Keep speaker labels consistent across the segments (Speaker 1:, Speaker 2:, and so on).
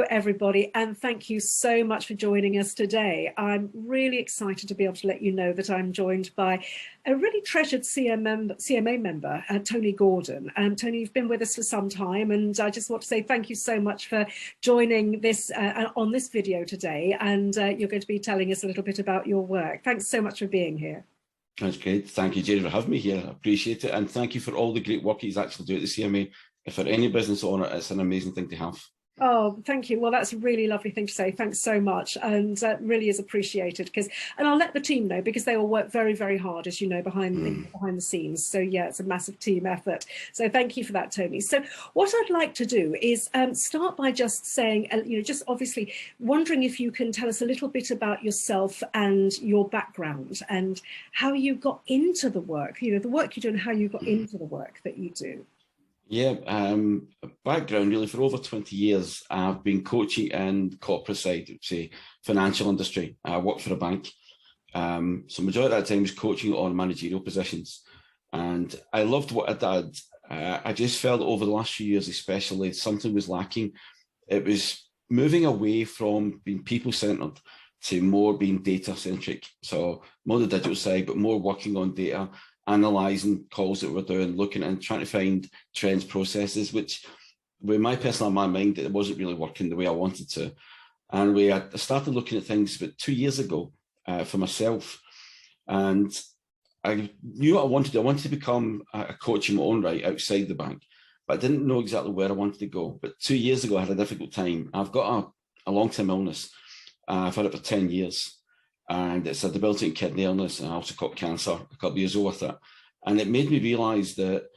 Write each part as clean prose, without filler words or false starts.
Speaker 1: everybody, and thank you so much for joining us today. I'm really excited to be able to let you know that I'm joined by a really treasured CMA member, Tony Gordon. Tony, you've been with us for some time, and I just want to say thank you so much for joining this on this video today, and you're going to be telling us a little bit about your work. Thanks so much for being here.
Speaker 2: That's great. Thank you, Jerry, for having me here. I appreciate it, and thank you for all the great work he's actually doing at the CMA. If for any business owner, it's an amazing thing to have.
Speaker 1: Oh, thank you. Well, that's a really lovely thing to say. Thanks so much, and really is appreciated. And I'll let the team know, because they all work very, very hard, as you know, behind the scenes. So yeah, it's a massive team effort. So thank you for that, Tony. So what I'd like to do is start by just saying, just obviously wondering if you can tell us a little bit about yourself and your background and how you got into the work. The work you do and how you got into the work that you do.
Speaker 2: Yeah, background really, for over 20 years, I've been coaching in corporate side, say financial industry. I worked for a bank. So majority of that time was coaching on managerial positions. And I loved what I did. I just felt over the last few years, especially, something was lacking. It was moving away from being people-centered to more being data-centric. So more the digital side, but more working on data, analysing calls that we're doing, looking and trying to find trends, processes, which with my personal mind, it wasn't really working the way I wanted to. And I started looking at things about 2 years ago for myself. And I knew what I wanted to do. I wanted to become a coach in my own right outside the bank, but I didn't know exactly where I wanted to go. But 2 years ago, I had a difficult time. I've got a long-term illness. I've had it for 10 years. And it's a debilitating kidney illness, and I also caught cancer a couple of years ago with it. And it made me realise that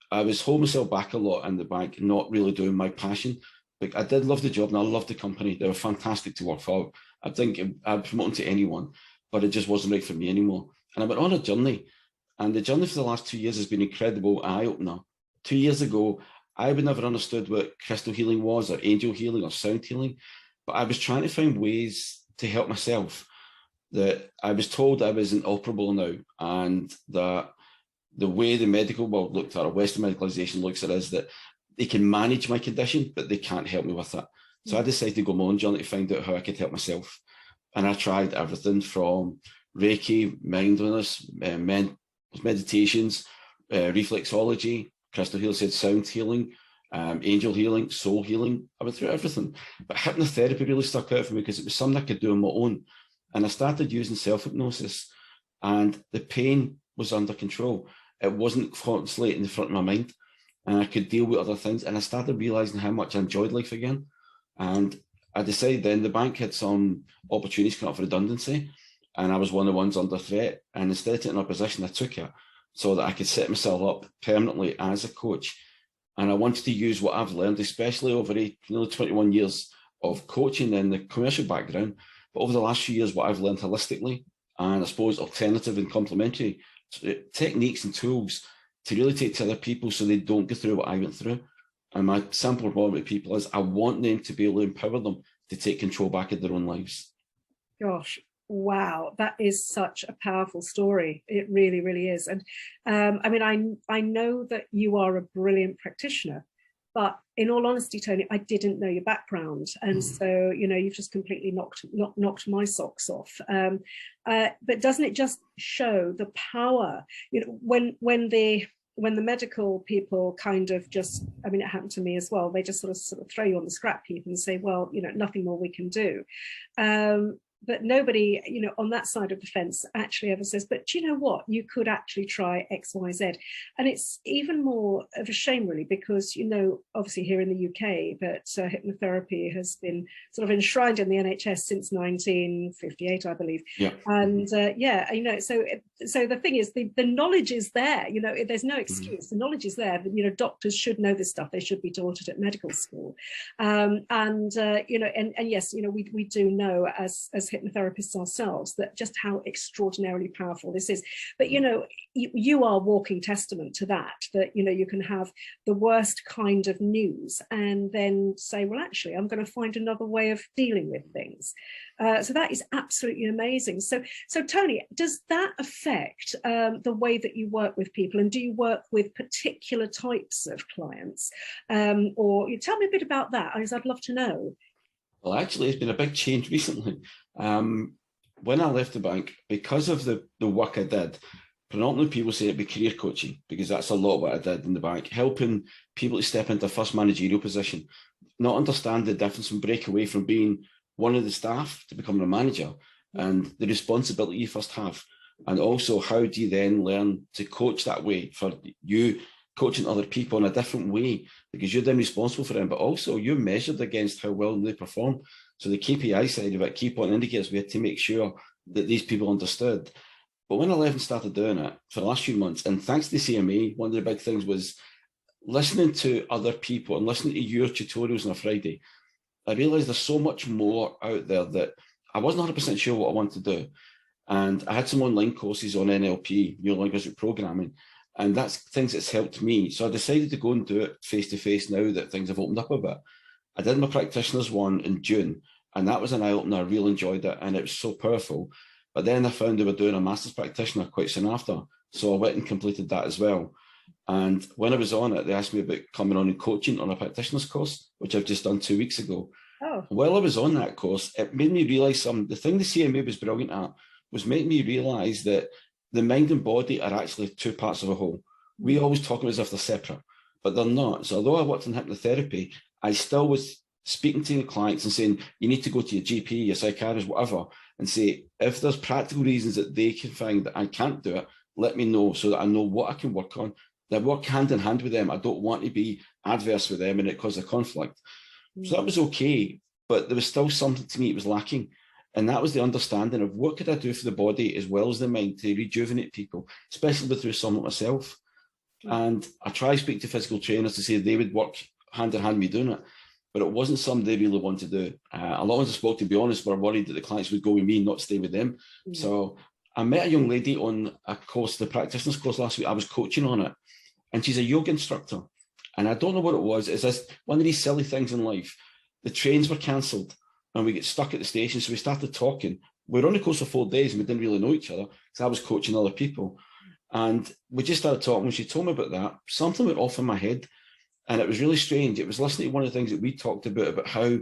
Speaker 2: I was holding myself back a lot in the bank, not really doing my passion. But I did love the job, and I loved the company. They were fantastic to work for. I think I'd promote them to anyone, but it just wasn't right for me anymore. And I went on a journey, and the journey for the last 2 years has been an incredible eye-opener. 2 years ago, I would never understood what crystal healing was, or angel healing, or sound healing, but I was trying to find ways to help myself. That I was told I was inoperable now, and that the way the medical world looked at it, or Western medicalisation looks at it, is that they can manage my condition, but they can't help me with it. So I decided to go my own journey to find out how I could help myself. And I tried everything from Reiki, mindfulness, meditations, reflexology, crystal healing, said sound healing, angel healing, soul healing. I went through everything. But hypnotherapy really stuck out for me because it was something I could do on my own. And I started using self-hypnosis, and the pain was under control. It wasn't constantly in the front of my mind, and I could deal with other things. And I started realizing how much I enjoyed life again. And I decided then the bank had some opportunities come up for redundancy, and I was one of the ones under threat. And instead of taking a position, I took it so that I could set myself up permanently as a coach. And I wanted to use what I've learned, especially over nearly 21 years of coaching in the commercial background. But over the last few years, what I've learned holistically, and I suppose alternative and complementary techniques and tools to really take to other people so they don't go through what I went through. And my simple problem with people is I want them to be able to empower them to take control back of their own lives.
Speaker 1: Gosh, wow, that is such a powerful story. It really, really is. And I mean, I know that you are a brilliant practitioner, but in all honesty, Tony, I didn't know your background. And so, you've just completely knocked my socks off. But doesn't it just show the power, when the medical people kind of just, I mean, it happened to me as well. They just sort of throw you on the scrap heap and say, well, nothing more we can do. But nobody, on that side of the fence actually ever says, but do you know what? You could actually try X, Y, Z. And it's even more of a shame, really, because, obviously here in the UK, that hypnotherapy has been sort of enshrined in the NHS since 1958, I believe.
Speaker 2: Yeah.
Speaker 1: And so the thing is, the knowledge is there. There's no excuse. The knowledge is there. But, doctors should know this stuff. They should be taught it at medical school. And yes, we do know as hypnotherapists ourselves that just how extraordinarily powerful this is. But you are walking testament to that you can have the worst kind of news and then say, well, actually, I'm going to find another way of dealing with things. So that is absolutely amazing. So Tony, does that affect the way that you work with people, and do you work with particular types of clients, or you tell me a bit about that, as I'd love to know.
Speaker 2: Well, actually, it's been a big change recently. When I left the bank, because of the work I did, predominantly people say it'd be career coaching, because that's a lot what I did in the bank, helping people to step into a first managerial position, not understand the difference and break away from being one of the staff to becoming a manager, and the responsibility you first have. And also, how do you then learn to coach that way for you, coaching other people in a different way, because you're then responsible for them, but also you're measured against how well they perform. So the KPI side of it, key point indicators, we had to make sure that these people understood. But when I left and started doing it for the last few months, and thanks to the CMA, one of the big things was listening to other people and listening to your tutorials on a Friday. I realised there's so much more out there that I wasn't 100% sure what I wanted to do. And I had some online courses on NLP, neuro-linguistic programming, and that's things that's helped me. So I decided to go and do it face-to-face now that things have opened up a bit. I did my practitioners one in June, and that was an eye-opener. I really enjoyed it, and it was so powerful. But then I found they were doing a master's practitioner quite soon after. So I went and completed that as well. And when I was on it, they asked me about coming on and coaching on a practitioner's course, which I've just done 2 weeks ago.
Speaker 1: Oh.
Speaker 2: While I was on that course, it made me realise something. The thing the CMA was brilliant at was making me realise that the mind and body are actually two parts of a whole. We always talk about it as if they're separate, but they're not. So although I worked in hypnotherapy, I still was speaking to the clients and saying, you need to go to your GP, your psychiatrist, whatever, and say, if there's practical reasons that they can find that I can't do it, let me know so that I know what I can work on. That I work hand in hand with them. I don't want to be adverse with them and it causes a conflict. So that was okay, but there was still something to me it was lacking. And that was the understanding of what could I do for the body as well as the mind to rejuvenate people, especially through someone like myself. And I try to speak to physical trainers to say they would work hand in hand with me doing it, but it wasn't something they really wanted to do. A lot of us spoke, to be honest, were worried that the clients would go with me, not stay with them. So I met a young lady on a course, the practitioner's course last week. I was coaching on it, and she's a yoga instructor. And I don't know what it was. It's this, one of these silly things in life. The trains were cancelled and we get stuck at the station. So we started talking. We were on the course for 4 days and we didn't really know each other because I was coaching other people. And we just started talking. When she told me about that, something went off in my head. And it was really strange. It was listening to one of the things that we talked about how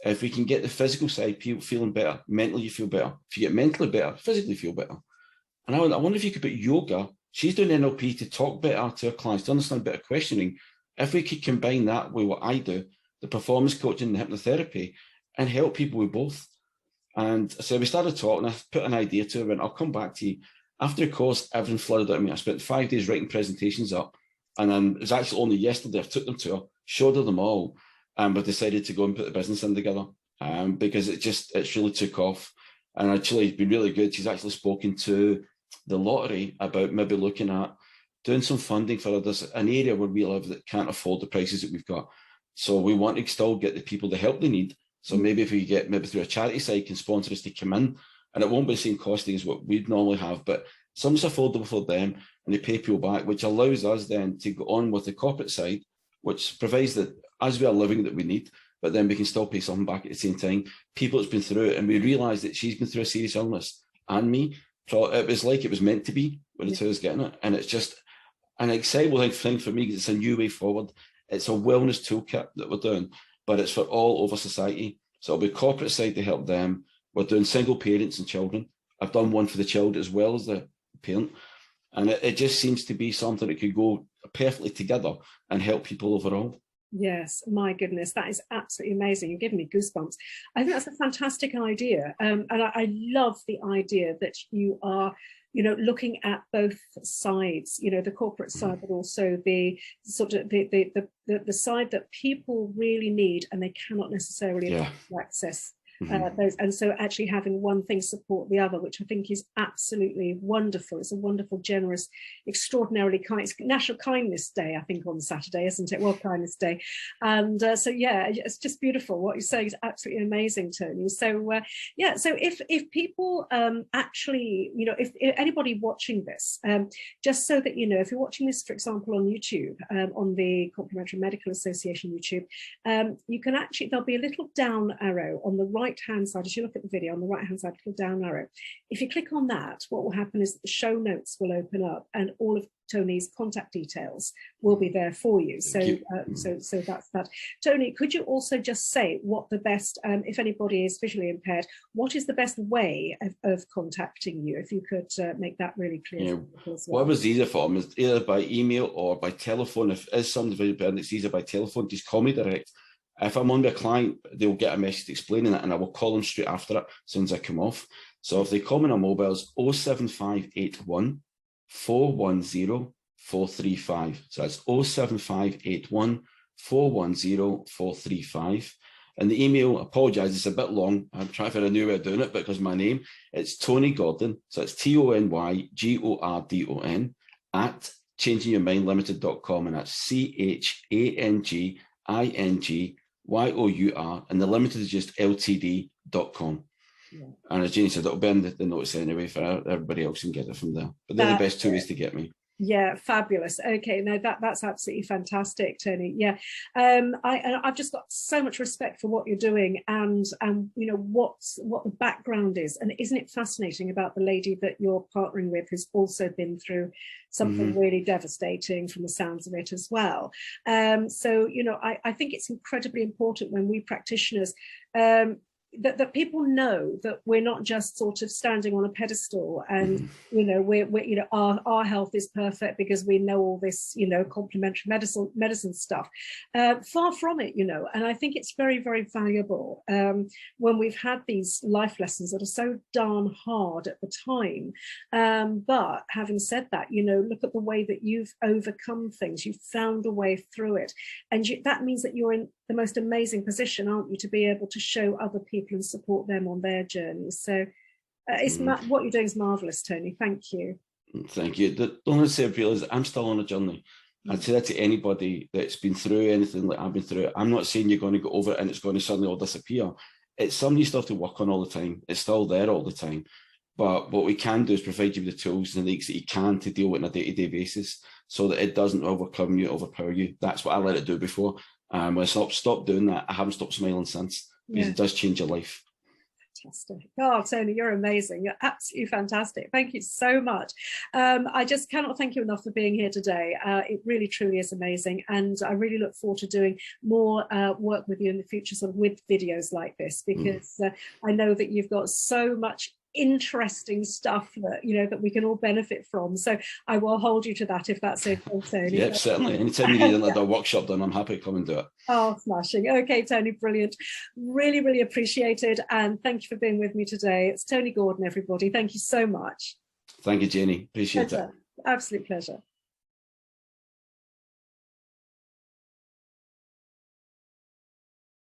Speaker 2: if we can get the physical side, people feeling better, mentally you feel better. If you get mentally better, physically you feel better. And I wonder if you could put yoga, she's doing NLP to talk better to her clients, to understand better questioning. If we could combine that with what I do, the performance coaching and the hypnotherapy, and help people with both. And so we started talking, I put an idea to her, and I'll come back to you. After the course, everything flooded out of me. I spent 5 days writing presentations up. And then it was actually only yesterday I took them to her, showed her them all, and we decided to go and put the business in together because it's really took off. And actually, it's been really good. She's actually spoken to the lottery about maybe looking at doing some funding for there's an area where we live that can't afford the prices that we've got. So we want to still get the people the help they need. So maybe if we get, maybe through a charity side, can sponsor us to come in, and it won't be the same costing as what we'd normally have, but something's affordable for them and they pay people back, which allows us then to go on with the corporate side, which provides that as we are living that we need, but then we can still pay something back at the same time. People that's been through it, and we realise that she's been through a serious illness, and me. So it was like it was meant to be when the two is getting it. And it's just an exciting thing for me because it's a new way forward. It's a wellness toolkit that we're doing, but it's for all over society. So it'll be corporate side to help them. We're doing single parents and children. I've done one for the child as well as the parent. And it just seems to be something that could go perfectly together and help people overall.
Speaker 1: Yes, my goodness, that is absolutely amazing. You're giving me goosebumps. I think that's a fantastic idea. And I love the idea that you are, looking at both sides, the corporate side, but also the sort of the side that people really need and they cannot necessarily access. Those, and so actually having one thing support the other, which I think is absolutely wonderful. It's a wonderful, generous, extraordinarily kind. It's National Kindness Day, I think, on Saturday, isn't it? World Kindness Day. And so yeah, it's just beautiful. What you're saying is absolutely amazing, Tony. So yeah, so if people actually, if anybody watching this, just so that if you're watching this, for example, on YouTube, on the Complementary Medical Association YouTube, you can actually, there'll be a little down arrow on the right hand side. As you look at the video, on the right hand side, little down arrow. If you click on that, what will happen is that the show notes will open up, and all of Tony's contact details will be there for you. So so that's that. Tony, could you also just say what the best, if anybody is visually impaired, what is the best way of contacting you? If you could make that really clear. As well.
Speaker 2: Whatever's easier for them is either by email or by telephone. If it's somebody visually impaired, it's easier by telephone. Just call me direct. If I'm on with a client, they'll get a message explaining it, and I will call them straight after it as soon as I come off. So if they call me on mobile, it's 07581 410 435. So that's 07581 410 435. And the email, I apologise, it's a bit long. I'm trying to find a new way of doing it because my name, it's Tony Gordon. So it's TonyGordon at changingyourmindlimited.com, and that's CHANGINGYOUR, and the limited is just ltd.com. Yeah. And as Janie said, it'll be in the notes anyway for everybody else can get it from there. But they're the best two ways to get me.
Speaker 1: Yeah, fabulous. Okay, no, that's absolutely fantastic, Tony. Yeah, I've just got so much respect for what you're doing, and you know what the background is, and isn't it fascinating about the lady that you're partnering with, who's also been through something really devastating from the sounds of it as well. So you know, I think it's incredibly important when we practitioners. That people know that we're not just sort of standing on a pedestal and you know we're you know our health is perfect because we know all this, you know, complementary medicine stuff. Far from it, you know. And I think it's very, very valuable when we've had these life lessons that are so darn hard at the time. But having said that, you know, look at the way that you've overcome things. You've found a way through it, and that means that you're in the most amazing position, aren't you, to be able to show other people and support them on their journeys. So what you're doing is marvelous, Tony. Thank you.
Speaker 2: Thank you. The only thing I feel is I'm still on a journey. I'd say that to anybody that's been through anything like I've been through. I'm not saying you're going to go over it and it's going to suddenly all disappear. It's something you still have to work on all the time. It's still there all the time. But what we can do is provide you with the tools and the leaks that you can to deal with on a day-to-day basis so that it doesn't overcome you, overpower you. That's what I let it do before. When I stopped doing that, I haven't stopped smiling since, because it does change your life.
Speaker 1: Fantastic. Oh, Tony, you're amazing. You're absolutely fantastic. Thank you so much. I just cannot thank you enough for being here today. It really, truly is amazing. And I really look forward to doing more work with you in the future, sort of with videos like this, because I know that you've got so much interesting stuff that, you know, that we can all benefit from. So I will hold you to that, if that's okay, Tony.
Speaker 2: Yeah, certainly. Anytime you need another workshop done, I'm happy to come and do it.
Speaker 1: Oh, smashing. Okay, Tony, brilliant. Really, really appreciated. And thank you for being with me today. It's Tony Gordon, everybody. Thank you so much.
Speaker 2: Thank you, Janie. Appreciate it.
Speaker 1: Absolute pleasure.